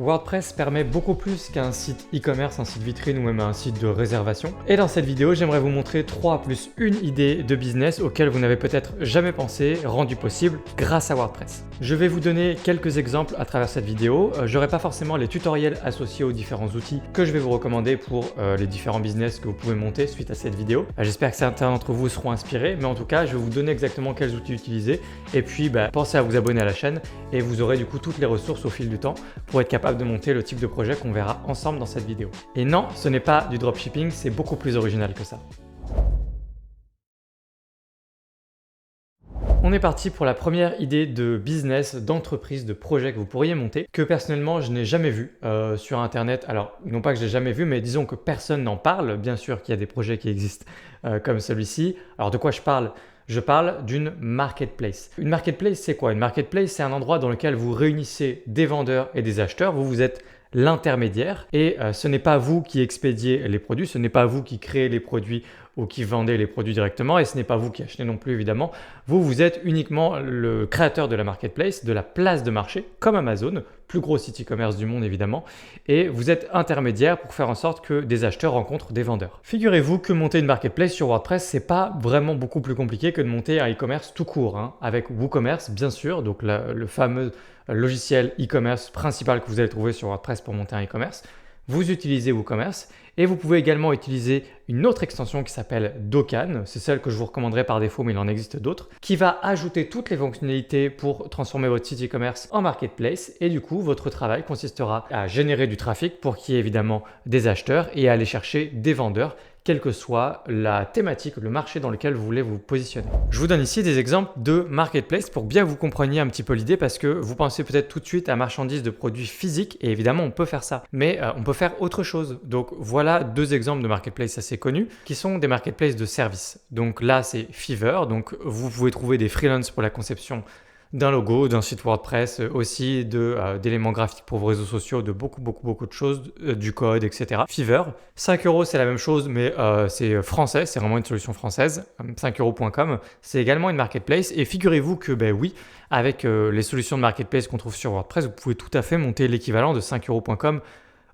WordPress permet beaucoup plus qu'un site e-commerce, un site vitrine ou même un site de réservation. Et dans cette vidéo, j'aimerais vous montrer 3 plus 1 idée de business auquel vous n'avez peut-être jamais pensé, rendu possible grâce à WordPress. Je vais vous donner quelques exemples à travers cette vidéo. J'aurai pas forcément les tutoriels associés aux différents outils que je vais vous recommander pour les différents business que vous pouvez monter suite à cette vidéo. J'espère que certains d'entre vous seront inspirés, mais en tout cas, je vais vous donner exactement quels outils utiliser. Et puis, pensez à vous abonner à la chaîne et vous aurez du coup toutes les ressources au fil du temps pour être capable de monter le type de projet qu'on verra ensemble dans cette vidéo. Et non, ce n'est pas du dropshipping, c'est beaucoup plus original que ça. On est parti pour la première idée de business, d'entreprise, de projet que vous pourriez monter, que personnellement je n'ai jamais vu sur internet. Alors non pas que je l'ai jamais vu, mais disons que personne n'en parle. Bien sûr qu'il y a des projets qui existent comme celui-ci. Alors de quoi je parle ? Je parle d'une marketplace. Une marketplace, c'est quoi? Une marketplace, c'est un endroit dans lequel vous réunissez des vendeurs et des acheteurs. Vous êtes l'intermédiaire et ce n'est pas vous qui expédiez les produits, ce n'est pas vous qui créez les produits ou qui vendez les produits directement et ce n'est pas vous qui achetez non plus évidemment. Vous êtes uniquement le créateur de la marketplace, de la place de marché comme Amazon, plus gros site e-commerce du monde évidemment, et vous êtes intermédiaire pour faire en sorte que des acheteurs rencontrent des vendeurs. Figurez-vous que monter une marketplace sur WordPress, c'est pas vraiment beaucoup plus compliqué que de monter un e-commerce tout court, avec WooCommerce bien sûr, donc le fameux logiciel e-commerce principal que vous allez trouver sur WordPress pour monter un e-commerce. Vous utilisez WooCommerce et vous pouvez également utiliser une autre extension qui s'appelle Dokkan, c'est celle que je vous recommanderais par défaut mais il en existe d'autres, qui va ajouter toutes les fonctionnalités pour transformer votre site e-commerce en marketplace et du coup votre travail consistera à générer du trafic pour qu'il y ait évidemment des acheteurs et à aller chercher des vendeurs quelle que soit la thématique, le marché dans lequel vous voulez vous positionner. Je vous donne ici des exemples de marketplace pour bien que vous compreniez un petit peu l'idée parce que vous pensez peut-être tout de suite à marchandises de produits physiques et évidemment on peut faire ça, mais on peut faire autre chose. Donc voilà deux exemples de marketplace assez connus qui sont des marketplaces de services. Donc là c'est Fiverr, donc vous pouvez trouver des freelances pour la conception d'un logo, d'un site WordPress, aussi d'éléments graphiques pour vos réseaux sociaux, de beaucoup de choses, du code, etc. Fiverr, 5 € c'est la même chose, mais c'est français, c'est vraiment une solution française. 5euros.com, c'est également une marketplace. Et figurez-vous que, oui, avec les solutions de marketplace qu'on trouve sur WordPress, vous pouvez tout à fait monter l'équivalent de 5euros.com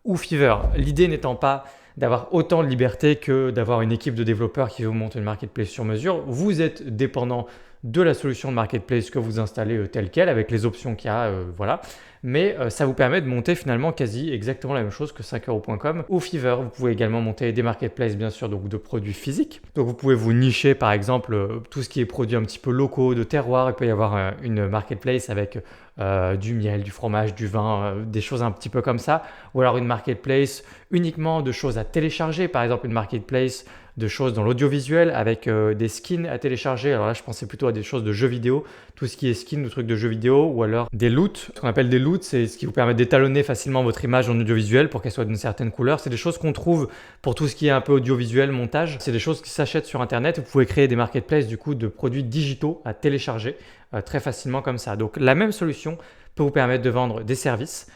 ou Fiverr. L'idée n'étant pas d'avoir autant de liberté que d'avoir une équipe de développeurs qui vous monte une marketplace sur mesure. Vous êtes dépendant de la solution de marketplace que vous installez telle quelle avec les options qu'il y a, voilà. Mais ça vous permet de monter finalement quasi exactement la même chose que 5euros.com ou Fiverr. Vous pouvez également monter des marketplaces bien sûr donc de produits physiques. Donc vous pouvez vous nicher par exemple tout ce qui est produits un petit peu locaux, de terroir. Il peut y avoir une marketplace avec du miel, du fromage, du vin, des choses un petit peu comme ça. Ou alors une marketplace uniquement de choses à télécharger, par exemple une marketplace de choses dans l'audiovisuel avec des skins à télécharger. Alors là, je pensais plutôt à des choses de jeux vidéo, tout ce qui est skin ou trucs de jeux vidéo, ou alors des loots. Ce qu'on appelle des loots, c'est ce qui vous permet d'étalonner facilement votre image en audiovisuel pour qu'elle soit d'une certaine couleur. C'est des choses qu'on trouve pour tout ce qui est un peu audiovisuel, montage. C'est des choses qui s'achètent sur Internet. Vous pouvez créer des marketplaces du coup de produits digitaux à télécharger très facilement comme ça. Donc la même solution peut vous permettre de vendre des services,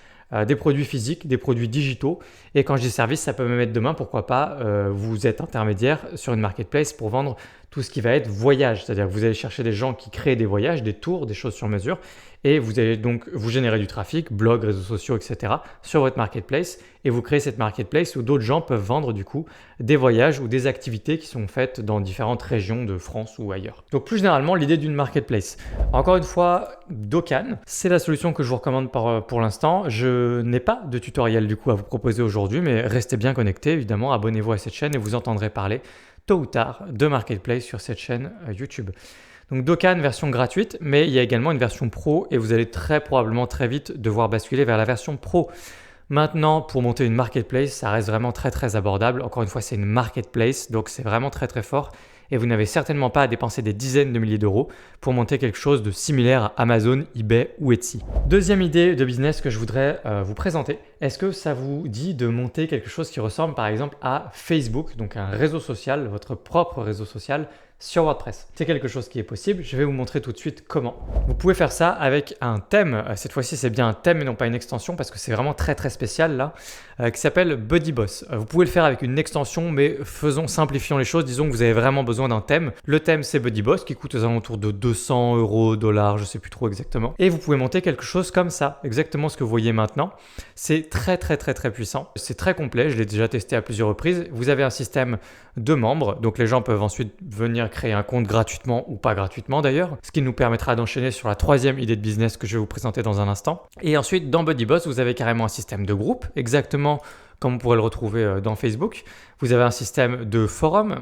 des produits physiques, des produits digitaux. Et quand je dis service, ça peut même être demain, pourquoi pas, vous êtes intermédiaire sur une marketplace pour vendre tout ce qui va être voyage. C'est-à-dire que vous allez chercher des gens qui créent des voyages, des tours, des choses sur mesure. Et vous allez donc vous générer du trafic, blog, réseaux sociaux, etc. sur votre marketplace. Et vous créez cette marketplace où d'autres gens peuvent vendre du coup des voyages ou des activités qui sont faites dans différentes régions de France ou ailleurs. Donc plus généralement, l'idée d'une marketplace. Encore une fois, Dokkan, c'est la solution que je vous recommande pour l'instant. Je n'ai pas de tutoriel du coup à vous proposer aujourd'hui, mais restez bien connectés évidemment, abonnez-vous à cette chaîne et vous entendrez parler tôt ou tard de marketplace sur cette chaîne YouTube. Donc Dokkan version gratuite, mais il y a également une version pro et vous allez très probablement très vite devoir basculer vers la version pro. Maintenant, pour monter une marketplace, ça reste vraiment très abordable. Encore une fois, c'est une marketplace, donc c'est vraiment très fort. Et vous n'avez certainement pas à dépenser des dizaines de milliers d'euros pour monter quelque chose de similaire à Amazon, eBay ou Etsy. Deuxième idée de business que je voudrais vous présenter. Est-ce que ça vous dit de monter quelque chose qui ressemble par exemple à Facebook, donc un réseau social, votre propre réseau social sur WordPress. C'est quelque chose qui est possible, je vais vous montrer tout de suite comment. Vous pouvez faire ça avec un thème, cette fois-ci c'est bien un thème et non pas une extension parce que c'est vraiment très spécial là, qui s'appelle BuddyBoss. Vous pouvez le faire avec une extension mais simplifions les choses, disons que vous avez vraiment besoin d'un thème. Le thème c'est BuddyBoss qui coûte aux alentours de 200 €, dollars, je sais plus trop exactement. Et vous pouvez monter quelque chose comme ça, exactement ce que vous voyez maintenant. C'est très puissant, c'est très complet, je l'ai déjà testé à plusieurs reprises. Vous avez un système de membres, donc les gens peuvent ensuite venir créer un compte gratuitement ou pas gratuitement d'ailleurs, ce qui nous permettra d'enchaîner sur la troisième idée de business que je vais vous présenter dans un instant. Et ensuite dans BuddyBoss, vous avez carrément un système de groupe, exactement comme on pourrait le retrouver dans Facebook. Vous avez un système de forums,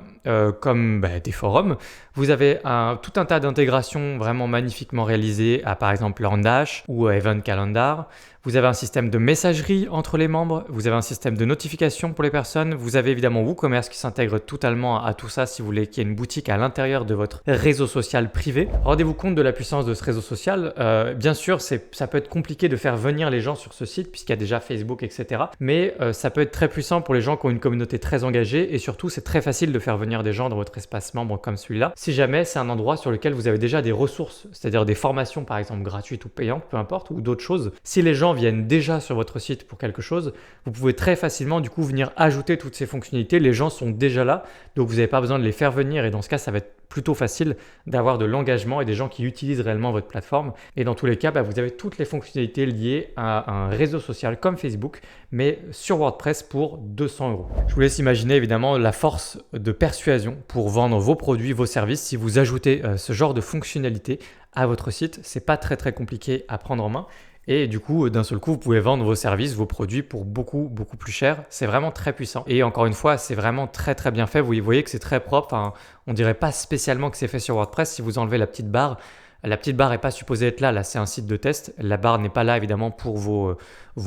comme des forums. Vous avez tout un tas d'intégrations vraiment magnifiquement réalisées à par exemple LandDash ou à Event Calendar. Vous avez un système de messagerie entre les membres. Vous avez un système de notification pour les personnes. Vous avez évidemment WooCommerce qui s'intègre totalement à tout ça si vous voulez qu'il y ait une boutique à l'intérieur de votre réseau social privé. Rendez-vous compte de la puissance de ce réseau social. Bien sûr, ça peut être compliqué de faire venir les gens sur ce site puisqu'il y a déjà Facebook, etc. Mais ça peut être très puissant pour les gens qui ont une communauté très engagée et surtout, c'est très facile de faire venir des gens dans votre espace membre comme celui-là. Si jamais c'est un endroit sur lequel vous avez déjà des ressources, c'est-à-dire des formations par exemple gratuites ou payantes, peu importe, ou d'autres choses. Si les gens viennent déjà sur votre site pour quelque chose, vous pouvez très facilement du coup venir ajouter toutes ces fonctionnalités. Les gens sont déjà là, donc vous n'avez pas besoin de les faire venir et dans ce cas, ça va être plutôt facile d'avoir de l'engagement et des gens qui utilisent réellement votre plateforme. Et dans tous les cas, vous avez toutes les fonctionnalités liées à un réseau social comme Facebook, mais sur WordPress pour 200 €. Je vous laisse imaginer évidemment la force de persuasion pour vendre vos produits, vos services. Si vous ajoutez ce genre de fonctionnalité à votre site, c'est pas très compliqué à prendre en main. Et du coup, d'un seul coup, vous pouvez vendre vos services, vos produits pour beaucoup plus cher. C'est vraiment très puissant. Et encore une fois, c'est vraiment très bien fait. Vous voyez que c'est très propre. Enfin, on dirait pas spécialement que c'est fait sur WordPress. Si vous enlevez la petite barre n'est pas supposée être là. Là, c'est un site de test. La barre n'est pas là, évidemment, pour vos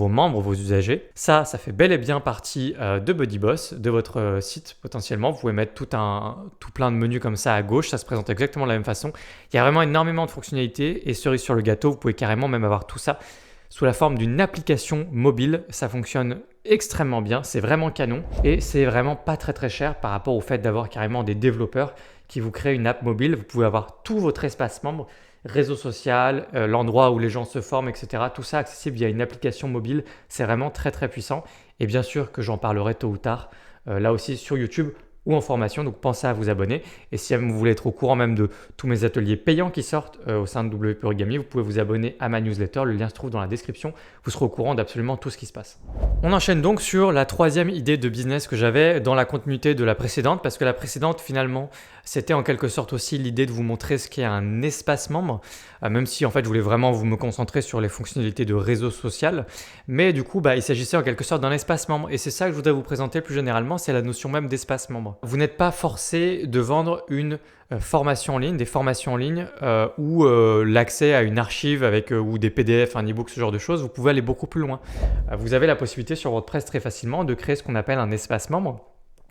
membres, vos usagers. Ça fait bel et bien partie de BuddyBoss, de votre site potentiellement. Vous pouvez mettre tout plein de menus comme ça à gauche. Ça se présente exactement de la même façon. Il y a vraiment énormément de fonctionnalités. Et cerise sur le gâteau, vous pouvez carrément même avoir tout ça sous la forme d'une application mobile. Ça fonctionne extrêmement bien. C'est vraiment canon. Et c'est vraiment pas très cher par rapport au fait d'avoir carrément des développeurs qui vous créent une app mobile. Vous pouvez avoir tout votre espace membre, réseau social, l'endroit où les gens se forment, etc. Tout ça accessible via une application mobile. C'est vraiment très puissant. Et bien sûr que j'en parlerai tôt ou tard, là aussi sur YouTube ou en formation, donc pensez à vous abonner. Et si vous voulez être au courant même de tous mes ateliers payants qui sortent au sein de WP Origami, vous pouvez vous abonner à ma newsletter, le lien se trouve dans la description, vous serez au courant d'absolument tout ce qui se passe. On enchaîne donc sur la troisième idée de business que j'avais dans la continuité de la précédente, parce que la précédente finalement, c'était en quelque sorte aussi l'idée de vous montrer ce qu'est un espace membre, même si en fait je voulais vraiment me concentrer sur les fonctionnalités de réseau social, mais du coup il s'agissait en quelque sorte d'un espace membre et c'est ça que je voudrais vous présenter plus généralement, c'est la notion même d'espace membre. Vous n'êtes pas forcé de vendre une formation en ligne, des formations en ligne ou l'accès à une archive avec ou des PDF, un e-book, ce genre de choses. Vous pouvez aller beaucoup plus loin. Vous avez la possibilité sur WordPress très facilement de créer ce qu'on appelle un espace membre.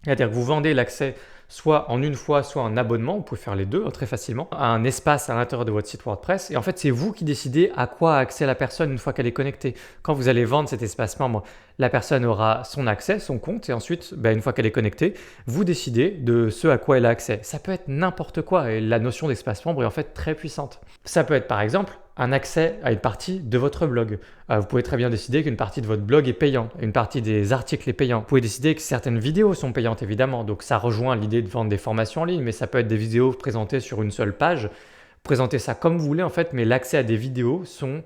C'est-à-dire que vous vendez l'accès soit en une fois, soit en abonnement, vous pouvez faire les deux très facilement, à un espace à l'intérieur de votre site WordPress. Et en fait, c'est vous qui décidez à quoi a accès la personne une fois qu'elle est connectée. Quand vous allez vendre cet espace membre, la personne aura son accès, son compte, et ensuite, une fois qu'elle est connectée, vous décidez de ce à quoi elle a accès. Ça peut être n'importe quoi, et la notion d'espace membre est en fait très puissante. Ça peut être par exemple un accès à une partie de votre blog. Vous pouvez très bien décider qu'une partie de votre blog est payante, une partie des articles est payante. Vous pouvez décider que certaines vidéos sont payantes évidemment, donc ça rejoint l'idée de vendre des formations en ligne, mais ça peut être des vidéos présentées sur une seule page. Présentez ça comme vous voulez en fait, mais l'accès à des vidéos sont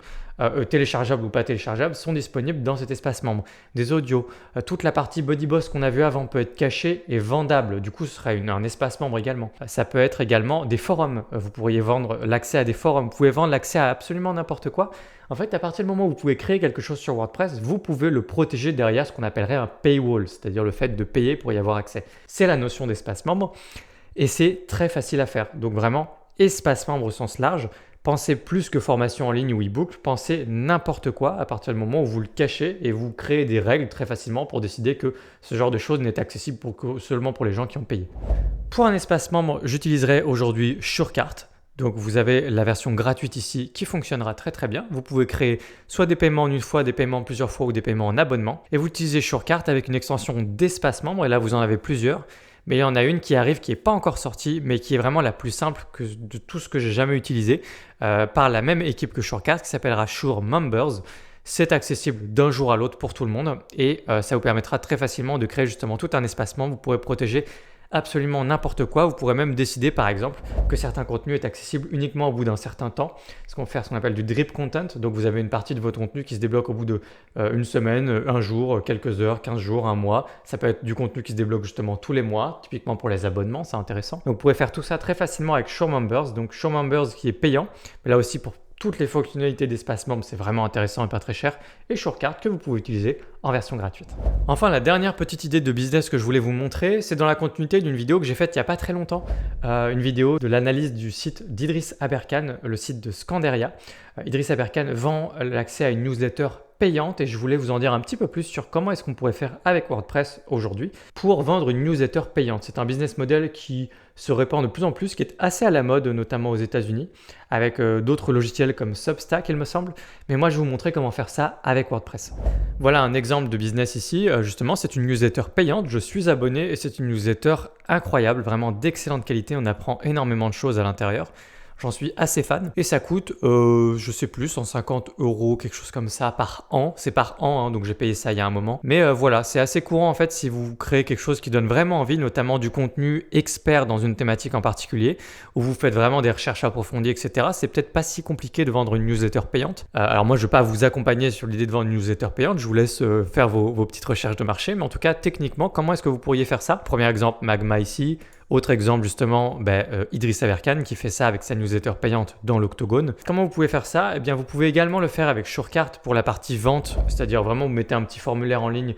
téléchargeables ou pas téléchargeables, sont disponibles dans cet espace membre. Des audios, toute la partie BuddyBoss qu'on a vu avant peut être cachée et vendable, du coup ce sera un espace membre également. Ça peut être également des forums, vous pourriez vendre l'accès à des forums, vous pouvez vendre l'accès à absolument n'importe quoi. En fait, à partir du moment où vous pouvez créer quelque chose sur WordPress, vous pouvez le protéger derrière ce qu'on appellerait un paywall, c'est-à-dire le fait de payer pour y avoir accès. C'est la notion d'espace membre et c'est très facile à faire. Donc vraiment, espace membre au sens large, pensez plus que formation en ligne ou e-book, pensez n'importe quoi à partir du moment où vous le cachez et vous créez des règles très facilement pour décider que ce genre de choses n'est accessible seulement pour les gens qui ont payé. Pour un espace membre, j'utiliserai aujourd'hui Surecart. Donc vous avez la version gratuite ici qui fonctionnera très bien. Vous pouvez créer soit des paiements en une fois, des paiements en plusieurs fois ou des paiements en abonnement. Et vous utilisez Surecart avec une extension d'espace membre et là vous en avez plusieurs. mais il y en a une qui arrive qui n'est pas encore sortie, mais qui est vraiment la plus simple de tout ce que j'ai jamais utilisé par la même équipe que Surecart qui s'appellera Sure Members. C'est accessible d'un jour à l'autre pour tout le monde et ça vous permettra très facilement de créer justement tout un espace membre. Vous pourrez protéger absolument n'importe quoi. Vous pourrez même décider par exemple que certains contenus est accessible uniquement au bout d'un certain temps. Ce qu'on va faire, ce qu'on appelle du drip content. Donc vous avez une partie de votre contenu qui se débloque au bout de une semaine, un jour, quelques heures, 15 jours, un mois. Ça peut être du contenu qui se débloque justement tous les mois, typiquement pour les abonnements, c'est intéressant. Donc vous pourrez faire tout ça très facilement avec Sure Members. Donc Sure Members qui est payant, mais là aussi pour toutes les fonctionnalités d'espace membre, c'est vraiment intéressant et pas très cher. Et Surecart que vous pouvez utiliser en version gratuite. Enfin, la dernière petite idée de business que je voulais vous montrer, c'est dans la continuité d'une vidéo que j'ai faite il n'y a pas très longtemps. Une vidéo de l'analyse du site d'Idriss Aberkan, le site de Scanderia. Idriss Aberkan vend l'accès à une newsletter payante et je voulais vous en dire un petit peu plus sur comment est-ce qu'on pourrait faire avec WordPress aujourd'hui pour vendre une newsletter payante. C'est un business model qui se répand de plus en plus, qui est assez à la mode, notamment aux États-Unis, avec d'autres logiciels comme Substack, il me semble. Mais moi, je vais vous montrer comment faire ça avec WordPress. Voilà un exemple de business ici. Justement, c'est une newsletter payante. Je suis abonné et c'est une newsletter incroyable, vraiment d'excellente qualité. On apprend énormément de choses à l'intérieur. J'en suis assez fan et ça coûte, je sais plus, 150 €, quelque chose comme ça par an. C'est par an, hein, donc j'ai payé ça il y a un moment. Mais voilà, c'est assez courant en fait si vous créez quelque chose qui donne vraiment envie, notamment du contenu expert dans une thématique en particulier, où vous faites vraiment des recherches approfondies, etc. C'est peut-être pas si compliqué de vendre une newsletter payante. Alors moi, je ne vais pas vous accompagner sur l'idée de vendre une newsletter payante. Je vous laisse faire vos petites recherches de marché. Mais en tout cas, techniquement, comment est-ce que vous pourriez faire ça? Premier exemple, Magma ici. Autre exemple justement, Idriss Aberkan qui fait ça avec sa newsletter payante dans l'Octogone. Comment vous pouvez faire ça? Eh bien, vous pouvez également le faire avec Surecart pour la partie vente, c'est-à-dire vraiment vous mettez un petit formulaire en ligne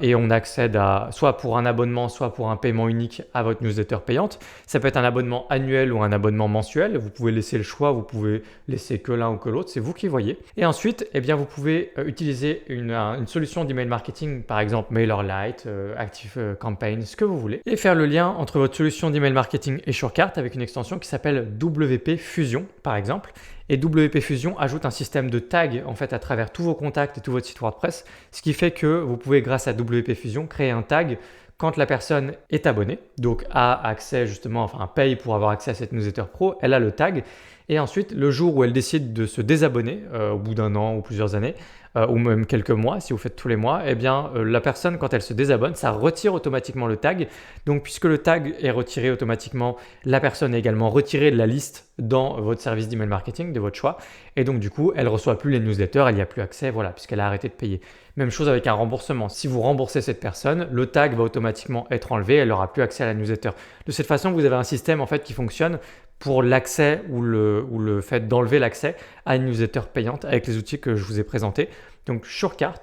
et on accède à soit pour un abonnement, soit pour un paiement unique à votre newsletter payante. Ça peut être un abonnement annuel ou un abonnement mensuel. Vous pouvez laisser le choix, vous pouvez laisser que l'un ou que l'autre, c'est vous qui voyez. Et ensuite, eh bien, vous pouvez utiliser une solution d'email marketing, par exemple MailerLite, ActiveCampaign, ce que vous voulez, et faire le lien entre votre solution d'email marketing et Surecart avec une extension qui s'appelle WP Fusion, par exemple. Et WP Fusion ajoute un système de tag en fait à travers tous vos contacts et tout votre site WordPress, ce qui fait que vous pouvez grâce à WP Fusion créer un tag quand la personne est abonnée, donc a accès justement, enfin paye pour avoir accès à cette newsletter pro, elle a le tag. Et ensuite, le jour où elle décide de se désabonner, au bout d'un an ou plusieurs années, ou même quelques mois, si vous faites tous les mois, eh bien, la personne, quand elle se désabonne, ça retire automatiquement le tag. Donc, puisque le tag est retiré automatiquement, la personne est également retirée de la liste dans votre service d'email marketing de votre choix. Et donc, du coup, elle ne reçoit plus les newsletters, elle n'y a plus accès, voilà, puisqu'elle a arrêté de payer. Même chose avec un remboursement. Si vous remboursez cette personne, le tag va automatiquement être enlevé, elle n'aura plus accès à la newsletter. De cette façon, vous avez un système en fait qui fonctionne pour l'accès ou le fait d'enlever l'accès à une newsletter payante avec les outils que je vous ai présentés. Donc Surecart,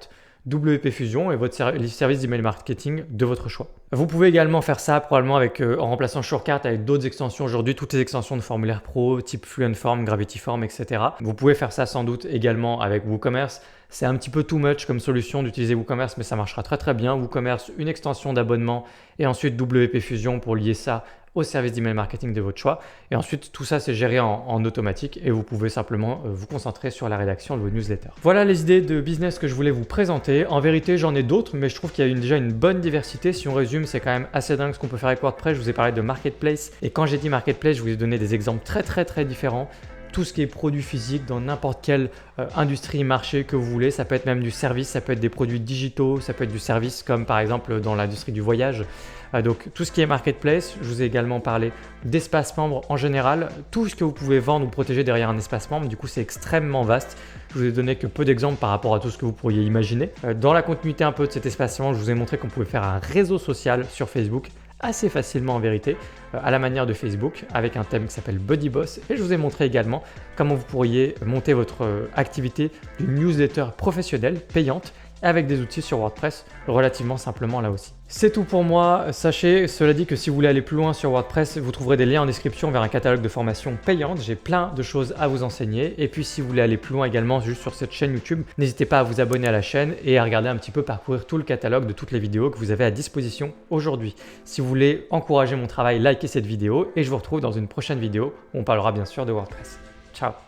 WP Fusion et votre service d'email marketing de votre choix. Vous pouvez également faire ça probablement en remplaçant Surecart avec d'autres extensions aujourd'hui, toutes les extensions de formulaire pro type Fluentform, Gravityform, etc. Vous pouvez faire ça sans doute également avec WooCommerce. C'est un petit peu too much comme solution d'utiliser WooCommerce, mais ça marchera très très bien. WooCommerce, une extension d'abonnement et ensuite WP Fusion pour lier ça au service d'email marketing de votre choix. Et ensuite, tout ça, c'est géré en automatique et vous pouvez simplement vous concentrer sur la rédaction de vos newsletters. Voilà les idées de business que je voulais vous présenter. En vérité, j'en ai d'autres, mais je trouve qu'il y a déjà une bonne diversité. Si on résume, c'est quand même assez dingue ce qu'on peut faire avec WordPress. Je vous ai parlé de Marketplace et quand j'ai dit Marketplace, je vous ai donné des exemples très très très différents. Tout ce qui est produit physique dans n'importe quelle industrie, marché que vous voulez. Ça peut être même du service, ça peut être des produits digitaux, ça peut être du service comme par exemple dans l'industrie du voyage. Donc tout ce qui est marketplace, je vous ai également parlé d'espace membre en général. Tout ce que vous pouvez vendre ou protéger derrière un espace membre, du coup c'est extrêmement vaste. Je vous ai donné que peu d'exemples par rapport à tout ce que vous pourriez imaginer. Dans la continuité un peu de cet espace membre, je vous ai montré qu'on pouvait faire un réseau social sur Facebook assez facilement en vérité, à la manière de Facebook, avec un thème qui s'appelle BuddyBoss. Et je vous ai montré également comment vous pourriez monter votre activité d'une newsletter professionnelle payante avec des outils sur WordPress relativement simplement là aussi. C'est tout pour moi. Sachez, cela dit, que si vous voulez aller plus loin sur WordPress, vous trouverez des liens en description vers un catalogue de formations payantes. J'ai plein de choses à vous enseigner. Et puis si vous voulez aller plus loin également juste sur cette chaîne YouTube, n'hésitez pas à vous abonner à la chaîne et à regarder un petit peu parcourir tout le catalogue de toutes les vidéos que vous avez à disposition aujourd'hui. Si vous voulez encourager mon travail, likez cette vidéo et je vous retrouve dans une prochaine vidéo où on parlera bien sûr de WordPress. Ciao!